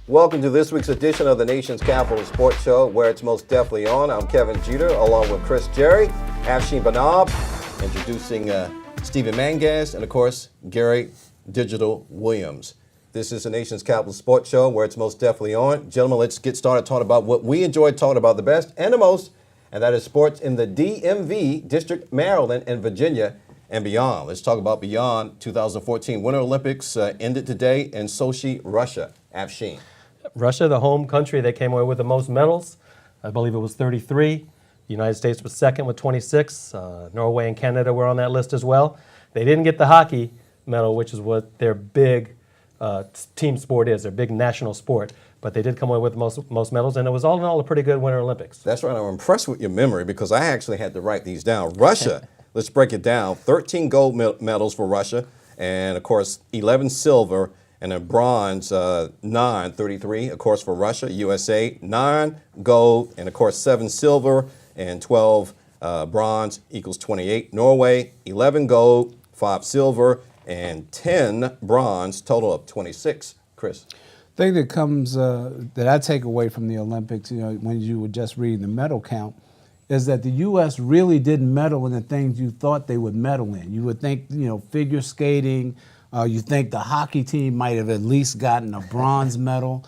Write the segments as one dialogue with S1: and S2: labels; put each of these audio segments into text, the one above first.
S1: Welcome to this week's edition of the Nation's Capital Sports Show, where it's most definitely on. I'm Kevin Jeter, along with Chris Jerry, Afshin Banab, introducing Stephen Mangas, and of course, Gary Digital Williams. This is the Nation's Capital Sports Show, where it's most definitely on. Gentlemen, let's get started talking about what we enjoy talking about the best and the most, and that is sports in the DMV, District, Maryland, and Virginia, and beyond. Let's talk about beyond 2014 Winter Olympics ended today in Sochi, Russia. Afshin.
S2: Russia, the home country, they came away with the most medals. I believe it was 33. The United States was second with 26. Norway and Canada were on that list as well. They didn't get the hockey medal, which is what their big team sport is, their big national sport. But they did come away with the most medals, and it was all in all a pretty good Winter Olympics.
S1: That's right. I'm impressed with your memory because I actually had to write these down. Russia, let's break it down. 13 gold medals for Russia, and of course 11 silver, and a bronze, 33, of course, for Russia. USA, 9 gold, and of course 7 silver, and 12 bronze equals 28. Norway, 11 gold, 5 silver, and 10 bronze, total of 26. Chris.
S3: Thing that comes that I take away from the Olympics, when you were just reading the medal count, is that the U.S. really didn't medal in the things you thought they would medal in. You would think, figure skating. You think the hockey team might have at least gotten a bronze medal.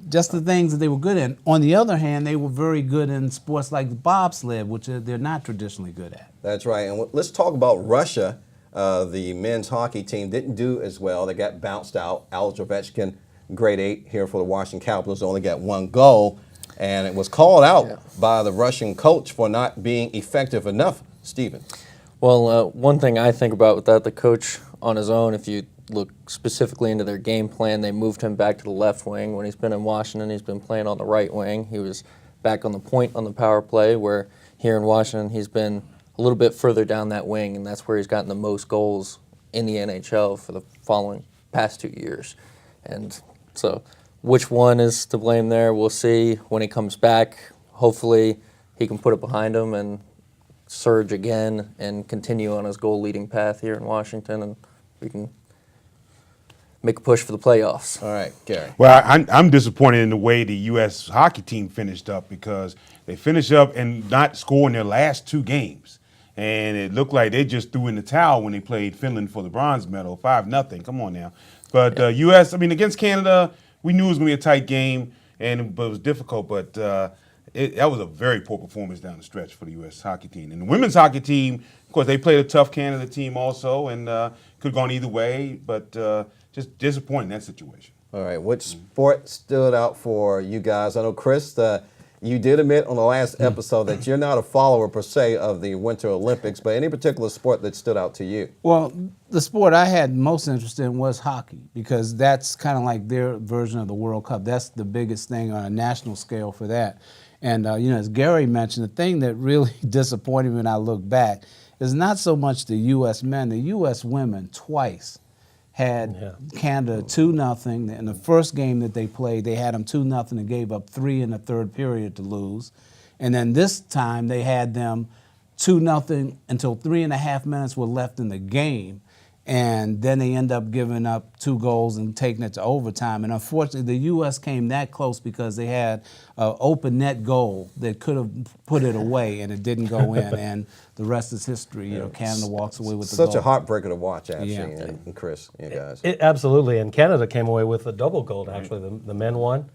S3: Just the things that they were good in. On the other hand, they were very good in sports like the bobsled, which they're not traditionally good at.
S1: That's right. And let's talk about Russia. The men's hockey team didn't do as well. They got bounced out. Alex Ovechkin, grade 8 here for the Washington Capitals, only got 1 goal. And it was called out by the Russian coach for not being effective enough. Stephen.
S4: Well, one thing I think about with that, the coach on his own, if you look specifically into their game plan, they moved him back to the left wing. When he's been in Washington, he's been playing on the right wing. He was back on the point on the power play, where here in Washington, he's been a little bit further down that wing, and that's where he's gotten the most goals in the NHL for the past 2 years. And so which one is to blame there, we'll see when he comes back. Hopefully he can put it behind him and surge again and continue on his goal-leading path here in Washington, and we can make a push for the playoffs.
S1: All right, Gary.
S5: Well, I'm disappointed in the way the U.S. hockey team finished up because they finished up and not scoring their last 2 games. And it looked like they just threw in the towel when they played Finland for the bronze medal, 5-0. Come on now. But U.S., against Canada, we knew it was going to be a tight game, but it was difficult. But that was a very poor performance down the stretch for the U.S. hockey team. And the women's hockey team, of course, they played a tough Canada team also, and could have gone either way, but just disappointing in that situation.
S1: All right, which sport stood out for you guys? I know, Chris, you did admit on the last episode that you're not a follower, per se, of the Winter Olympics, but any particular sport that stood out to you?
S3: Well, the sport I had most interest in was hockey, because that's kind of like their version of the World Cup. That's the biggest thing on a national scale for that. And, as Gary mentioned, the thing that really disappointed me when I look back is not so much the U.S. men. The U.S. women twice had Canada 2-0. In the first game that they played, they had them 2-0 and gave up 3 in the third period to lose. And then this time they had them 2-0 until 3.5 minutes were left in the game. And then they end up giving up 2 goals and taking it to overtime. And unfortunately, the U.S. came that close because they had an open net goal that could have put it away, and it didn't go in. And the rest is history. Canada walks away with the goal.
S1: Such a heartbreaker to watch, actually, and Chris, you guys.
S2: Absolutely, and Canada came away with a double gold, actually. The men won,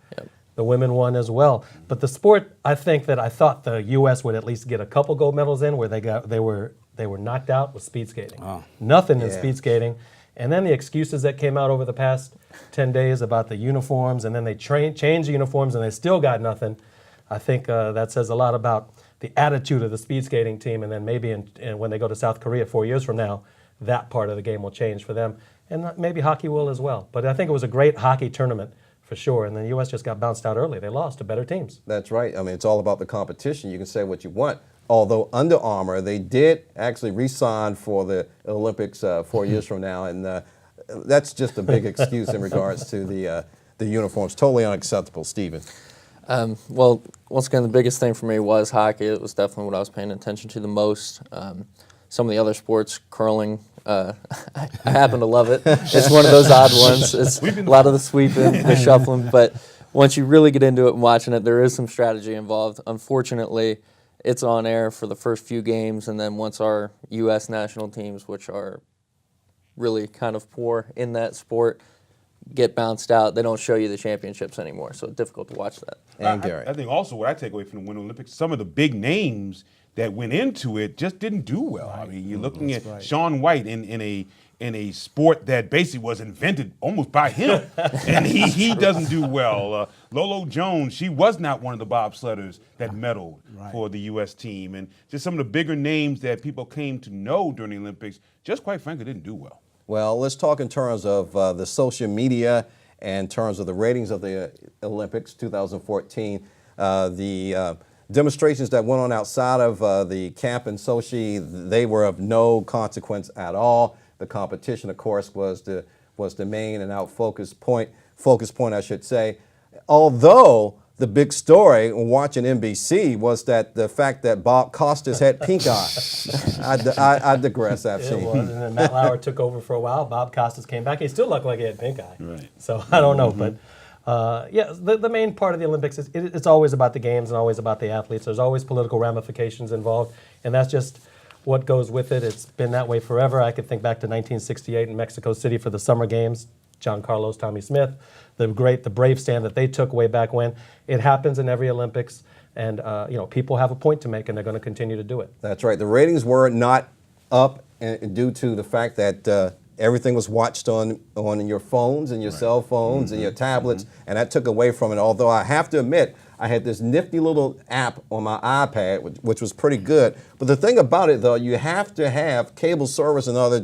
S2: the women won as well. But the sport, I thought the U.S. would at least get a couple gold medals in, where they were knocked out with speed skating. Nothing in speed skating. And then the excuses that came out over the past 10 days about the uniforms, and then they changed the uniforms and they still got nothing. I think that says a lot about the attitude of the speed skating team, and then maybe when they go to South Korea 4 years from now, that part of the game will change for them. And maybe hockey will as well. But I think it was a great hockey tournament for sure, and the U.S. just got bounced out early. They lost to better teams.
S1: That's right. It's all about the competition. You can say what you want. Although Under Armour, they did actually re-sign for the Olympics 4 years from now, and that's just a big excuse in regards to the uniforms. Totally unacceptable, Stephen.
S4: Well, once again, the biggest thing for me was hockey. It was definitely what I was paying attention to the most. some of the other sports, curling, I happen to love it. It's one of those odd ones. It's a lot of the sweeping, the shuffling, but once you really get into it and watching it, there is some strategy involved. Unfortunately, it's on air for the first few games, and then once our U.S. national teams, which are really kind of poor in that sport, get bounced out, they don't show you the championships anymore, so it's difficult to watch that.
S1: And Gary.
S5: I think also what I take away from the Winter Olympics, some of the big names that went into it just didn't do well. I mean, you're looking at Shaun White in a sport that basically was invented almost by him, and he doesn't do well. Lolo Jones, she was not one of the bobsledders that medaled for the U.S. team, and just some of the bigger names that people came to know during the Olympics, just quite frankly, didn't do well.
S1: Well, let's talk in terms of the social media and in terms of the ratings of the Olympics 2014. The demonstrations that went on outside of the camp in Sochi, they were of no consequence at all. The competition, of course, was the main and out focus point, I should say. Although the big story when watching NBC was that the fact that Bob Costas had pink eye. I digress,
S2: It
S1: Afshin.
S2: was, and then Matt Lauer took over for a while. Bob Costas came back. He still looked like he had pink eye. Right. So I don't know, but yeah, the main part of the Olympics is it's always about the games and always about the athletes. There's always political ramifications involved, and that's just what goes with it. It's been that way forever. I could think back to 1968 in Mexico City for the Summer Games. John Carlos, Tommy Smith, the brave stand that they took way back when. It happens in every Olympics, and people have a point to make, and they're going to continue to do it.
S1: That's right. The ratings were not up due to the fact that everything was watched on your phones and your cell phones and your tablets, and that took away from it. Although I have to admit, I had this nifty little app on my iPad, which was pretty good. But the thing about it, though, you have to have cable service in order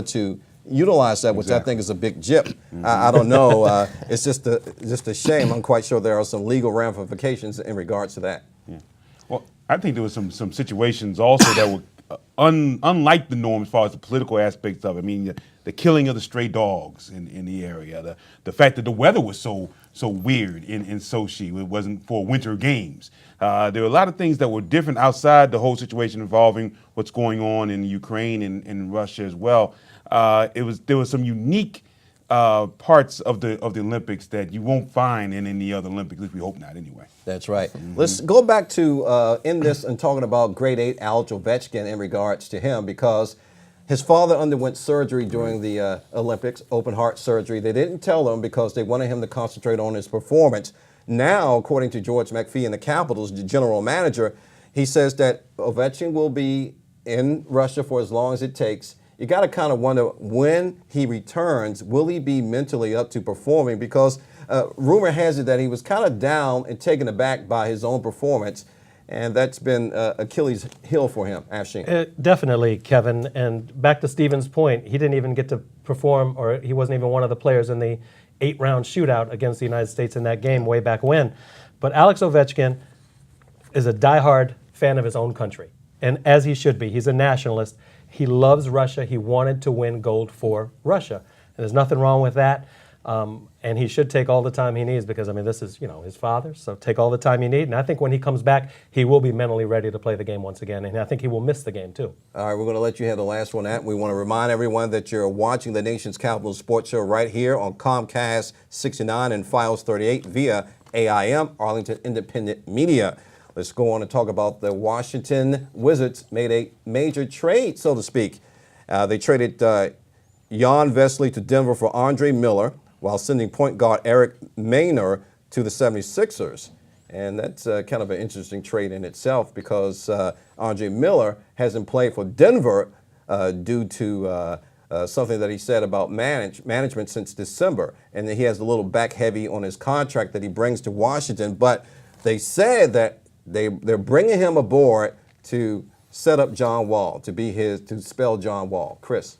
S1: to utilize that, which I think is a big jip. I don't know. It's just a shame. I'm quite sure there are some legal ramifications in regards to that.
S5: Yeah. Well, I think there was some situations also that were unlike the norm as far as the political aspects of it. I mean, the killing of the stray dogs in the area, the fact that the weather was so weird in Sochi. It wasn't for Winter Games. There were a lot of things that were different outside the whole situation involving what's going on in Ukraine and Russia as well. There was some unique parts of the Olympics that you won't find in any other Olympics. At least we hope not, anyway.
S1: That's right. Let's go back to in this and talking about grade 8 Alex Ovechkin in regards to him, because his father underwent surgery during the Olympics, open heart surgery. They didn't tell him because they wanted him to concentrate on his performance. Now, according to George McPhee in the Capitals, the general manager, he says that Ovechkin will be in Russia for as long as it takes. You got to kind of wonder when he returns, will he be mentally up to performing? Because rumor has it that he was kind of down and taken aback by his own performance, and that's been Achilles' heel for him, Afshin.
S2: Definitely, Kevin. And back to Steven's point, he didn't even get to perform, or he wasn't even one of the players in the 8-round shootout against the United States in that game way back when. But Alex Ovechkin is a diehard fan of his own country, and as he should be. He's a nationalist. He loves Russia. He wanted to win gold for Russia. And there's nothing wrong with that. And he should take all the time he needs because, I mean, this is, his father. So take all the time you need. And I think when he comes back, he will be mentally ready to play the game once again. And I think he will miss the game, too.
S1: All right, we're going to let you have the last one. We want to remind everyone that you're watching the Nation's Capital Sports Show right here on Comcast 69 and Files 38 via AIM, Arlington Independent Media. Let's go on and talk about the Washington Wizards made a major trade, so to speak. They traded Jan Vesely to Denver for Andre Miller, while sending point guard Eric Maynor to the 76ers. And that's kind of an interesting trade in itself because Andre Miller hasn't played for Denver due to something that he said about management since December. And he has a little back heavy on his contract that he brings to Washington. But they said that they're bringing him aboard to set up John Wall, to spell John Wall. Chris.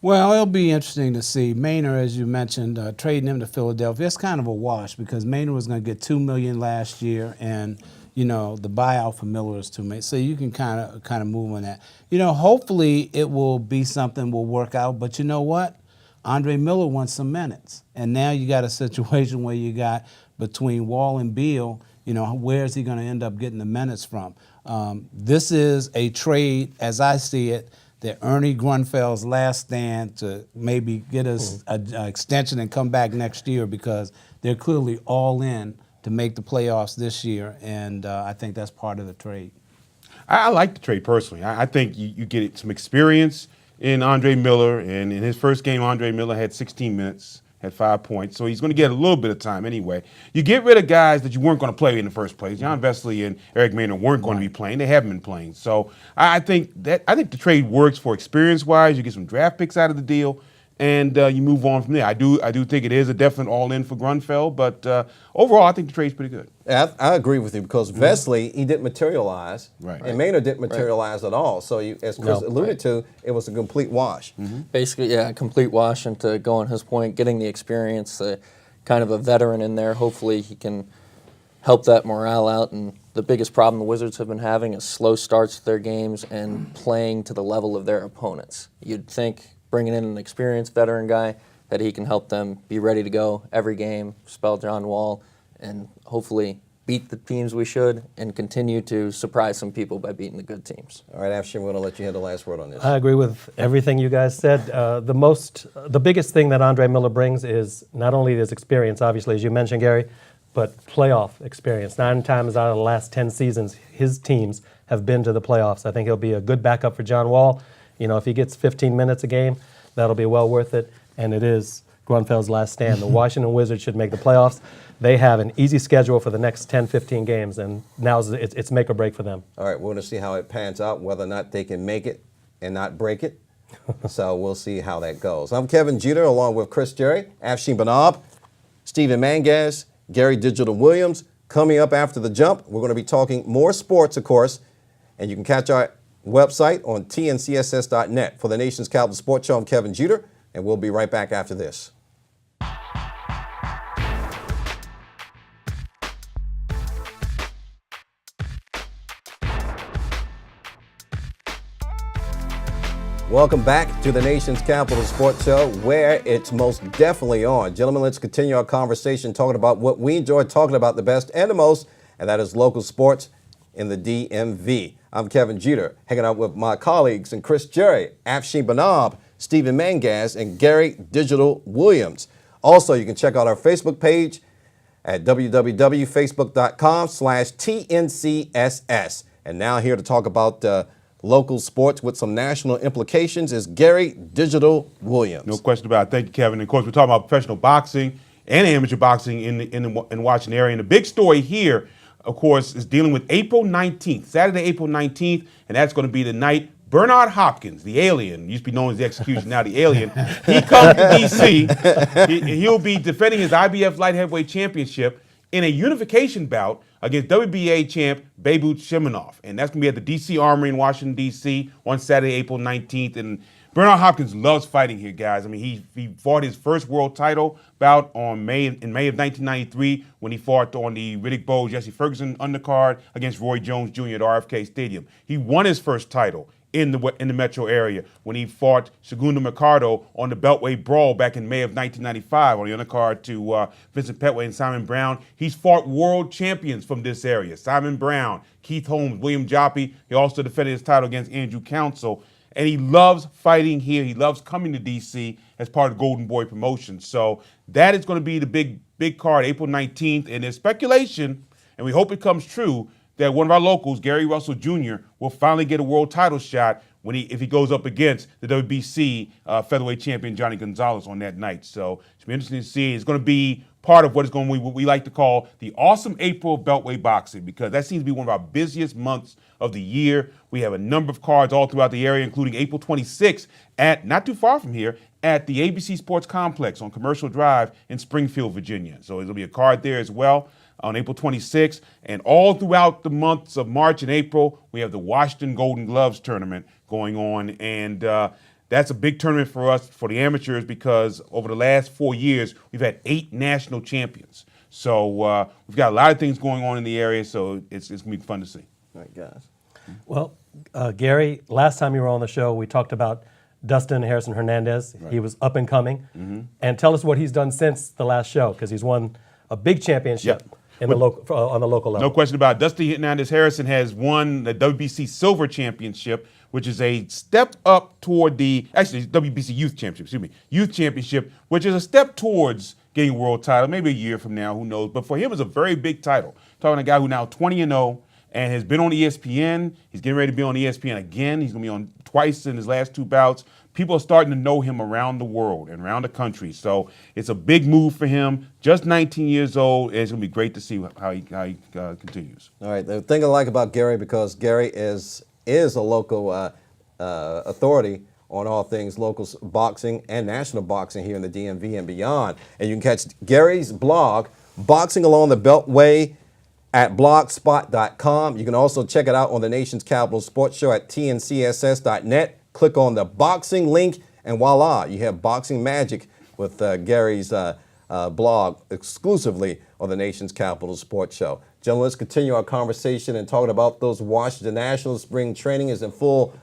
S3: Well, it'll be interesting to see. Maynard, as you mentioned, trading him to Philadelphia, it's kind of a wash because Maynard was going to get $2 million last year, and the buyout for Miller is $2 million. So you can kind of move on that. Hopefully it will be something will work out. But you know what? Andre Miller wants some minutes, and now you got a situation where you got between Wall and Beal. Where is he going to end up getting the minutes from? This is a trade, as I see it, that Ernie Grunfeld's last stand to maybe get us an extension and come back next year, because they're clearly all in to make the playoffs this year, and I think that's part of the trade.
S5: I like the trade personally. I think you get some experience in Andre Miller, and in his first game, Andre Miller had 16 minutes, had 5 points, so he's going to get a little bit of time anyway. You get rid of guys that you weren't going to play in the first place. John Vesley and Eric Maynard weren't going to be playing; they haven't been playing. So I think the trade works for experience-wise. You get some draft picks out of the deal, and you move on from there. I do think it is a definite all-in for Grunfeld, but overall, I think the trade's pretty good.
S1: Yeah, I agree with you, because Vesley, he didn't materialize,
S5: Right.
S1: and Maynard didn't materialize at all. So, as Chris alluded to, it was a complete wash.
S4: Basically, yeah, a complete wash. And to go on his point, getting the experience, kind of a veteran in there. Hopefully, he can help that morale out. And the biggest problem the Wizards have been having is slow starts to their games and playing to the level of their opponents. You'd think bringing in an experienced veteran guy that he can help them be ready to go every game, spell John Wall, and hopefully beat the teams we should and continue to surprise some people by beating the good teams.
S1: All right, Afshin, we're going to let you have the last word on this.
S2: I agree with everything you guys said. The biggest thing that Andre Miller brings is not only his experience, obviously, as you mentioned, Gary, but playoff experience. 9 times out of the last 10 seasons, his teams have been to the playoffs. I think he'll be a good backup for John Wall. You know, if he gets 15 minutes a game, that'll be well worth it. And it is Grunfeld's last stand. The Washington Wizards should make the playoffs. They have an easy schedule for the next 10, 15 games, and now it's make or break for them.
S1: All right, we're going to see how it pans out, whether or not they can make it and not break it. So we'll see how that goes. I'm Kevin Jeter, along with Chris Jerry, Afshin Banab, Stephen Mangas, Gary Digital Williams. Coming up after the jump, we're going to be talking more sports, of course, and you can catch our website on tncss.net. For the Nation's Capital Sports Show, I'm Kevin Jeter, and we'll be right back after this. Welcome back to the Nation's Capital Sports Show, where it's most definitely on. Gentlemen, let's continue our conversation talking about what we enjoy talking about the best and the most, and that is local sports in the DMV. I'm Kevin Jeter, hanging out with my colleagues and Chris Jerry, Afshin Banab, Stephen Mangas, and Gary Digital Williams. Also, you can check out our Facebook page at www.facebook.com/TNCSS. And now here to talk about local sports with some national implications is Gary Digital Williams.
S5: No question about it. Thank you, Kevin. And of course, we're talking about professional boxing and amateur boxing in the Washington area. And the big story here, of course, is dealing with April 19th, Saturday, April 19th, and that's going to be the night Bernard Hopkins, the alien, used to be known as the Execution, now the alien, he comes to D.C. He'll be defending his IBF light heavyweight championship in a unification bout against WBA champ Beibut Shimunov. And that's going to be at the D.C. Armory in Washington, D.C. on Saturday, April 19th. And Bernard Hopkins loves fighting here, guys. I mean, he fought his first world title bout in May of 1993 when he fought on the Riddick Bowe Jesse Ferguson undercard against Roy Jones Jr. at RFK Stadium. He won his first title in the metro area when he fought Segundo Mercado on the Beltway Brawl back in May of 1995 on the undercard to Vincent Petway and Simon Brown. He's fought world champions from this area: Simon Brown, Keith Holmes, William Joppy. He also defended his title against Andrew Council. And he loves fighting here. He loves coming to D.C. as part of Golden Boy Promotion. So that is going to be the big card, April 19th. And there's speculation, and we hope it comes true, that one of our locals, Gary Russell Jr., will finally get a world title shot if he goes up against the WBC featherweight champion Johnny Gonzalez on that night. So it's be interesting to see. It's going to be part of what we like to call the awesome April of Beltway boxing, because that seems to be one of our busiest months of the year. We have a number of cards all throughout the area, including April 26th at, not too far from here, at the ABC Sports Complex on Commercial Drive in Springfield, Virginia. So there'll be a card there as well on April 26th. And all throughout the months of March and April, we have the Washington Golden Gloves tournament going on. And that's a big tournament for us, for the amateurs, because over the last 4 years, we've had 8 national champions. So we've got a lot of things going on in the area, so it's going to be fun to see.
S1: All right, guys.
S2: Well, Gary, last time you were on the show, we talked about Dustin Harrison Hernandez. Right. He was up and coming. Mm-hmm. And tell us what he's done since the last show, because he's won a big championship.
S5: Yep.
S2: in the local on the local level.
S5: No question about it. Dusty Hernandez Harrison has won the WBC Silver Championship, which is a step up toward WBC Youth Championship, Youth Championship, which is a step towards getting a world title, maybe a year from now, who knows. But for him, it's a very big title. Talking to a guy who now 20-0 and has been on ESPN. He's getting ready to be on ESPN again. He's going to be on twice in his last 2 bouts. People are starting to know him around the world and around the country. So it's a big move for him. Just 19 years old. It's going to be great to see how he continues.
S1: All right. The thing I like about Gary, because Gary is a local authority on all things local boxing and national boxing here in the DMV and beyond. And you can catch Gary's blog, Boxing Along the Beltway, at blogspot.com. You can also check it out on the Nation's Capital Sports Show at tncss.net. Click on the boxing link, and voila, you have Boxing Magic with Gary's blog exclusively on the Nation's Capital Sports Show. Gentlemen, let's continue our conversation and talking about those Washington Nationals. Spring training is in full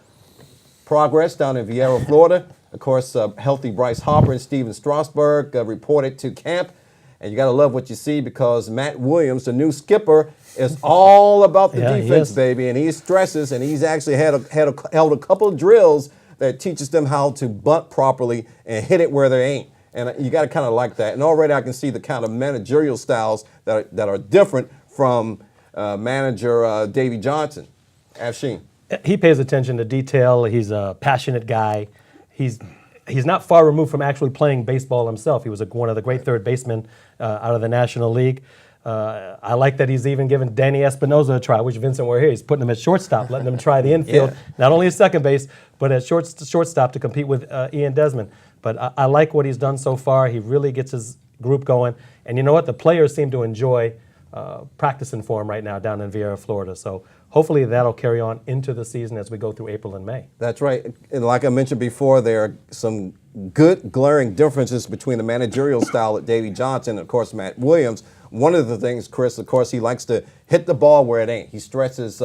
S1: progress down in Vieira, Florida. Of course, healthy Bryce Harper and Steven Strasburg reported to camp. And you got to love what you see because Matt Williams, the new skipper, is all about the defense, baby. And he stresses, and he's actually held a couple of drills that teaches them how to bunt properly and hit it where there ain't. And you got to kind of like that. And already I can see the kind of managerial styles that are different from manager Davey Johnson. Afshin.
S2: He pays attention to detail. He's a passionate guy. He's not far removed from actually playing baseball himself. He was one of the great third basemen out of the National League. I like that he's even given Danny Espinosa a try. I wish Vincent were here. He's putting him at shortstop, letting him try the infield, not only at second base, but at shortstop to compete with Ian Desmond. But I like what he's done so far. He really gets his group going. And you know what? The players seem to enjoy practicing for him right now down in Vieira, Florida. So hopefully that'll carry on into the season as we go through April and May.
S1: That's right. And like I mentioned before, there are some good glaring differences between the managerial style at Davey Johnson and, of course, Matt Williams. One of the things, Chris, of course, he likes to hit the ball where it ain't. He stresses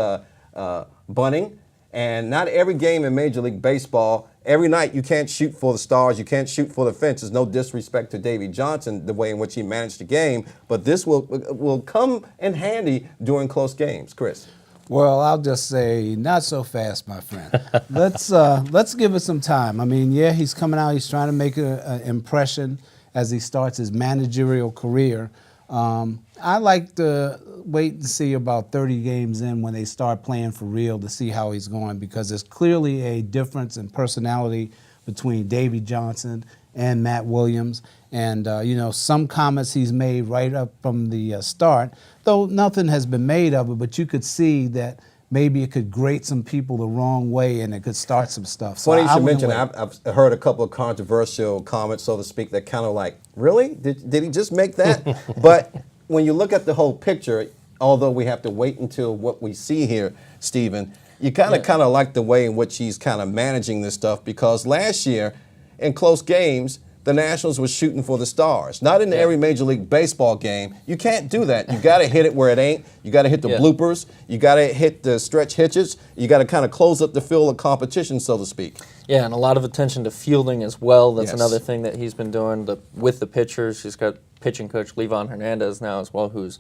S1: bunting. And not every game in Major League Baseball, every night you can't shoot for the stars, you can't shoot for the fences. No disrespect to Davey Johnson, the way in which he managed the game. But this will come in handy during close games. Chris.
S3: Well, I'll just say, not so fast, my friend. Let's give it some time. I mean, yeah, he's coming out. He's trying to make an impression as he starts his managerial career. I like to wait and see about 30 games in when they start playing for real to see how he's going, because there's clearly a difference in personality between Davey Johnson and Matt Williams. And, some comments he's made right up from the start, though nothing has been made of it, but you could see that maybe it could grate some people the wrong way and it could start some stuff. So
S1: Funny you should mention that. I've heard a couple of controversial comments, so to speak, that kind of like, really? Did he just make that? But when you look at the whole picture, although we have to wait until what we see here, Stephen, you kind of like the way in which he's kind of managing this stuff, because last year in close games, the Nationals were shooting for the stars. Not in every Major League Baseball game. You can't do that. You got to hit it where it ain't. You got to hit the bloopers. You got to hit the stretch hitches. You got to kind of close up the field of competition, so to speak.
S4: Yeah, and a lot of attention to fielding as well. That's another thing that he's been doing with the pitchers. He's got pitching coach Levon Hernandez now as well, who's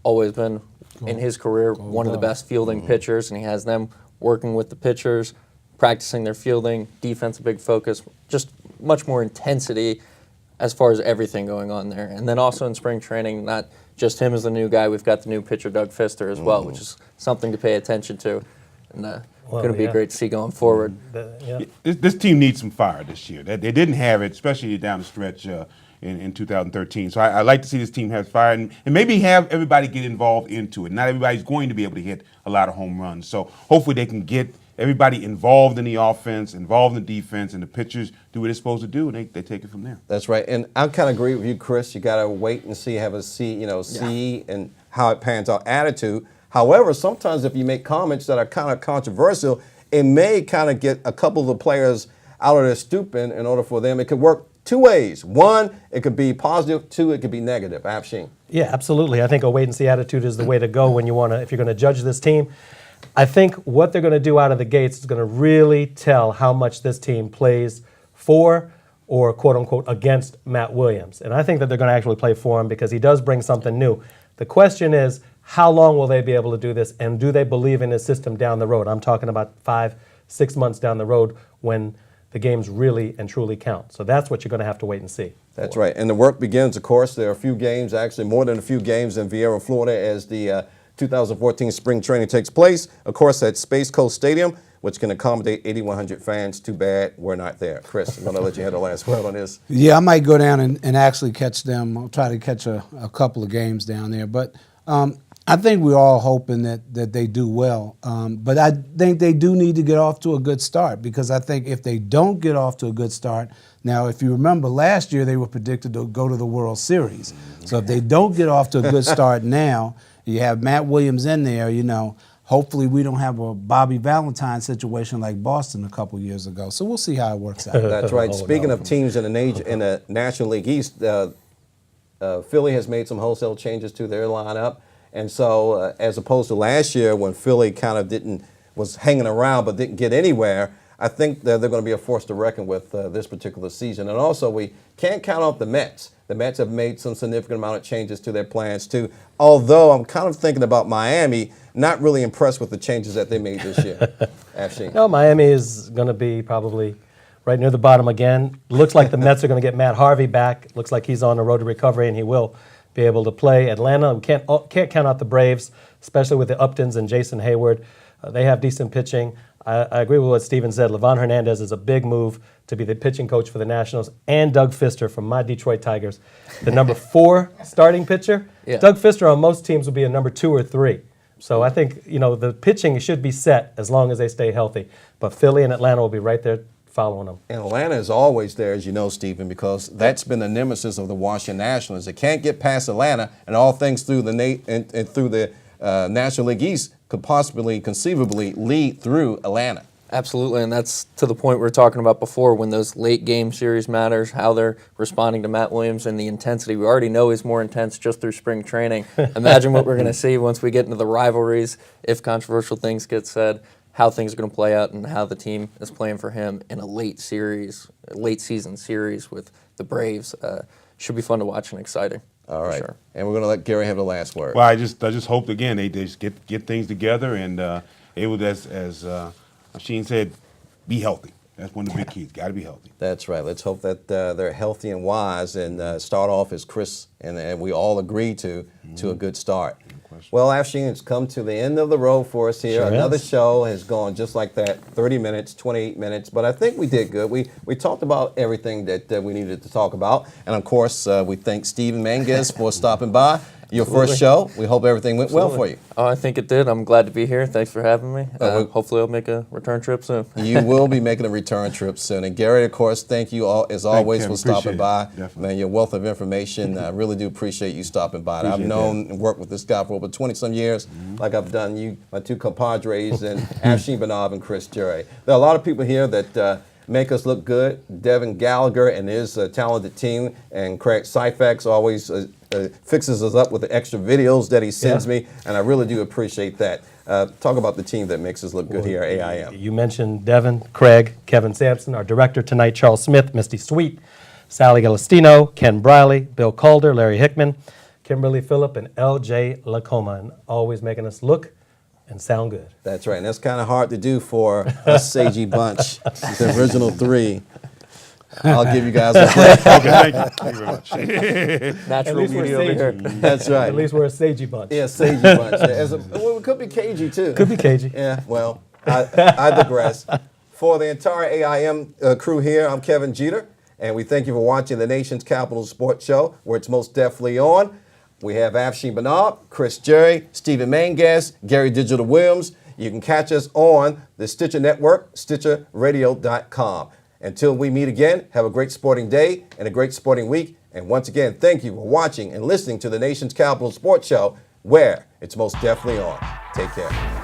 S4: always been, in his career, one of the best fielding pitchers, and he has them working with the pitchers, practicing their fielding, defense a big focus, just much more intensity as far as everything going on there. And then also in spring training, not just him as the new guy, we've got the new pitcher Doug Fister as well, which is something to pay attention to. And going to be great to see going forward.
S5: This team needs some fire this year. They didn't have it, especially down the stretch in 2013. So I like to see this team have fire and maybe have everybody get involved into it. Not everybody's going to be able to hit a lot of home runs. So hopefully they can get everybody involved in the offense, involved in the defense, and the pitchers do what they're supposed to do, and they take it from there.
S1: That's right. And I kind of agree with you, Chris. You got to wait and see, see and how it pans out attitude. However, sometimes if you make comments that are kind of controversial, it may kind of get a couple of the players out of their stupid in order for them. It could work two ways. One, it could be positive. Two, it could be negative. Afshin.
S2: Yeah, absolutely. I think a wait and see attitude is the way to go when if you're going to judge this team. I think what they're going to do out of the gates is going to really tell how much this team plays for or quote unquote against Matt Williams. And I think that they're going to actually play for him because he does bring something new. The question is, how long will they be able to do this, and do they believe in his system down the road? I'm talking about 5-6 months down the road when the games really and truly count. So that's what you're going to have to wait and see.
S1: That's right. And the work begins, of course. There are a few games, actually more than a few games in Vieira, Florida, as the 2014 spring training takes place. Of course, at Space Coast Stadium, which can accommodate 8,100 fans. Too bad we're not there. Chris, I'm going to let you have the last word on this.
S3: Yeah, I might go down and actually catch them. I'll try to catch a couple of games down there. But I think we're all hoping that they do well. But I think they do need to get off to a good start, because I think if they don't get off to a good start, now if you remember last year they were predicted to go to the World Series. So if they don't get off to a good start now, you have Matt Williams in there, hopefully we don't have a Bobby Valentine situation like Boston a couple years ago. So we'll see how it works out.
S1: That's right. Speaking of teams in the National League East, Philly has made some wholesale changes to their lineup. And so as opposed to last year when Philly kind of was hanging around but didn't get anywhere, I think that they're going to be a force to reckon with this particular season. And also, we can't count out the Mets. The Mets have made some significant amount of changes to their plans, too. Although I'm kind of thinking about Miami, not really impressed with the changes that they made this year. Afshin.
S2: No, Miami is going to be probably right near the bottom again. Looks like the Mets are going to get Matt Harvey back. Looks like he's on the road to recovery, and he will be able to play. Atlanta, we can't count out the Braves, especially with the Uptons and Jason Hayward. They have decent pitching. I agree with what Steven said. Livan Hernandez is a big move to be the pitching coach for the Nationals, and Doug Fister from my Detroit Tigers, the number 4 starting pitcher.
S4: Yeah.
S2: Doug Fister on most teams would be a number 2 or 3. So I think the pitching should be set as long as they stay healthy. But Philly and Atlanta will be right there following them.
S1: And Atlanta is always there, as you know, Stephen, because that's been the nemesis of the Washington Nationals. They can't get past Atlanta, and all things through the National League East could possibly, conceivably lead through Atlanta.
S4: Absolutely, and that's to the point we were talking about before, when those late game series matters, how they're responding to Matt Williams and the intensity. We already know he's more intense just through spring training. Imagine what we're going to see once we get into the rivalries, if controversial things get said, how things are going to play out and how the team is playing for him in a late season series with the Braves. Should be fun to watch and exciting.
S1: All right.
S4: Sure.
S1: And we're going to let Gary have the last word.
S5: Well, I just hope again they just get things together and able to, as Sheen said, be healthy. That's one of the big keys. Got to be healthy.
S1: That's right. Let's hope that they're healthy and wise and start off as Chris and we all agree to a good start. Well, Afshin, it's come to the end of the road for us here.
S2: Sure
S1: Another
S2: is.
S1: show has gone just like that, 30 minutes, 28 minutes, but I think we did good. We talked about everything that we needed to talk about. And, of course, we thank Steven Mangas for stopping by. Your first show. We hope everything went well for you.
S4: Oh, I think it did. I'm glad to be here. Thanks for having me. Hopefully I'll make a return trip soon.
S1: You will be making a return trip soon. And Gary, of course, thank you all, as always,
S5: Kevin.
S1: for stopping
S5: Appreciate
S1: by.
S5: it. Definitely.
S1: Man, your wealth of information, I really do appreciate you stopping by. I've
S5: Appreciate
S1: known and worked with this guy for over 20-some years, like I've done my two compadres, and Afshin Banav and Chris Jerry. There are a lot of people here that make us look good. Devin Gallagher and his talented team, and Craig Syfax always fixes us up with the extra videos that he sends me, and I really do appreciate that. Talk about the team that makes us look good here at AIM.
S2: You mentioned Devin, Craig, Kevin Sampson, our director tonight, Charles Smith, Misty Sweet, Sally Galestino, Ken Briley, Bill Calder, Larry Hickman, Kimberly Phillip, and L.J. Lacoma, and always making us look and sound good.
S1: That's right, and that's kind of hard to do for us Sagey bunch, the original 3. I'll give you guys a break.
S5: Okay, thank you. Thank you very much.
S4: Natural
S2: least we're
S4: beauty over here.
S2: sagey.
S1: That's right.
S2: At least we're a sagey bunch.
S1: Yeah, Sagey bunch. Well, it could be cagey, too.
S2: Could be cagey.
S1: Yeah, well, I digress. For the entire AIM crew here, I'm Kevin Jeter, and we thank you for watching the Nation's Capital Sports Show, where it's most definitely on. We have Afshin Banav, Chris Jerry, Steven Mangas, Gary Digital Williams. You can catch us on the Stitcher Network, StitcherRadio.com. Until we meet again, have a great sporting day and a great sporting week. And once again, thank you for watching and listening to the Nation's Capital Sports Show, where it's most definitely on. Take care.